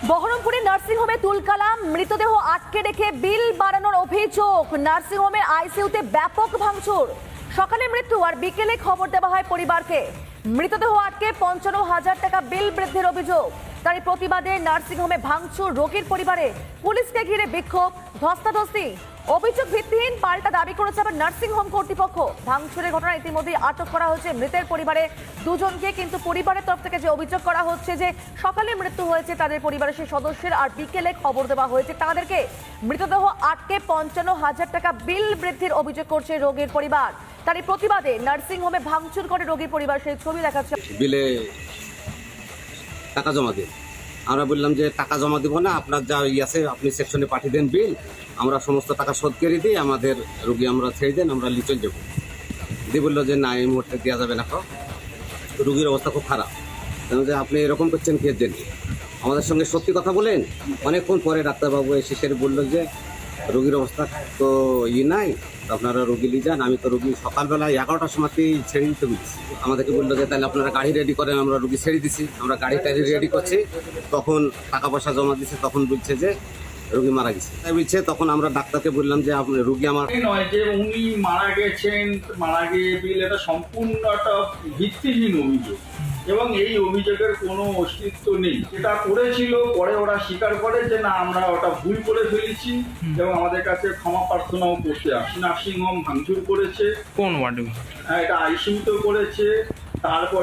বহরমপুরে নার্সিংহোমে তুলকালাম, মৃতদেহ আটকে রেখে বিল বাড়ানোর অভিযোগ। নার্সিংহোমের আইসিইউতে ব্যাপক ভাঙচুর। সকালে মৃত্যু আর বিকেলে খবর দেওয়া হয় পরিবারকে। মৃতদেহ আটকে 55,000 টাকা বিল বৃদ্ধির অভিযোগ। তারই প্রতিবাদে নার্সিংহোমে ভাঙচুর, রোগীর পরিবারে পুলিশকে ঘিরে বিক্ষোভ, ধস্তাধস্তি। অভিযোগ ভিত্তিহীন, পাল্টা দাবি করেছে আবার নার্সিংহোম কর্তৃপক্ষ। ভাঙচুরের ঘটনায় ইতিমধ্যেই আটক করা হয়েছে মৃতের পরিবারে দুজনকে, কিন্তু পরিবারের তরফ থেকে যে অভিযোগ করা হচ্ছে যে সকালে মৃত্যু হয়েছে তাদের পরিবারের সেই সদস্যের, আর বিকেলে খবর দেওয়া হয়েছে তাদেরকে। মৃতদেহ আটকে 55,000 টাকা বিল বৃদ্ধির অভিযোগ করছে রোগীর পরিবার। তারই প্রতিবাদে নার্সিংহোমে ভাঙচুর করে রোগীর পরিবার, সেই ছবি দেখাচ্ছে। বিলে টাকা জমা দিন। আমরা বললাম যে টাকা জমা দিব না, আপনার যা আছে আপনি সেকশনে পাঠিয়ে দেন বিল, আমরা সমস্ত টাকা শোধ করে দিই, আমাদের রোগী আমরা ছেড়ে দেন, আমরা লিচল যাবো। দিয়ে বললো যে না, এই মুহূর্তে দেওয়া যাবে না, রোগীর অবস্থা খুব খারাপ। কেন যে আপনি এরকম করছেন কি জন্য? আমাদের সঙ্গে সত্যি কথা বলেন। অনেকক্ষণ পরে ডাক্তারবাবু এসে সেরে বললো যে রোগীর অবস্থা তো নাই, আপনারা রোগী নিয়ে যান। আমি তো রোগী সকালবেলা 11টার সময়তেই ছেড়ে দিতে বলছি। আমাদেরকে বললো যে তাহলে আপনারা গাড়ি রেডি করেন। আমরা রোগী ছেড়ে দিছি, আমরা গাড়ি টাড়ি রেডি করছি। তখন টাকা পয়সা জমা দিচ্ছে, তখন বলছে যে রোগী মারা গেছে। তাই বলছে, তখন আমরা ডাক্তারকে বললাম যে আপনি রোগী আমার নয় যে উনি মারা গেছেন, মারা গিয়ে বিল, এটা সম্পূর্ণ একটা ভিত্তিহীন অভিযোগ এবং এই অভিযোগের কোনো অস্তিত্ব নেই। এটা করেছিল, পরে ওরা স্বীকার করে যে না, আমরা ওটা ভুল করে ফেলেছি এবং আমাদের কাছে ক্ষমা প্রার্থনাও করতে আসে। নার্সিংহোম ভাঙচুর করেছে। কোন ওয়ার্ডে? এটা আইসিইউতেও করেছে। তারপর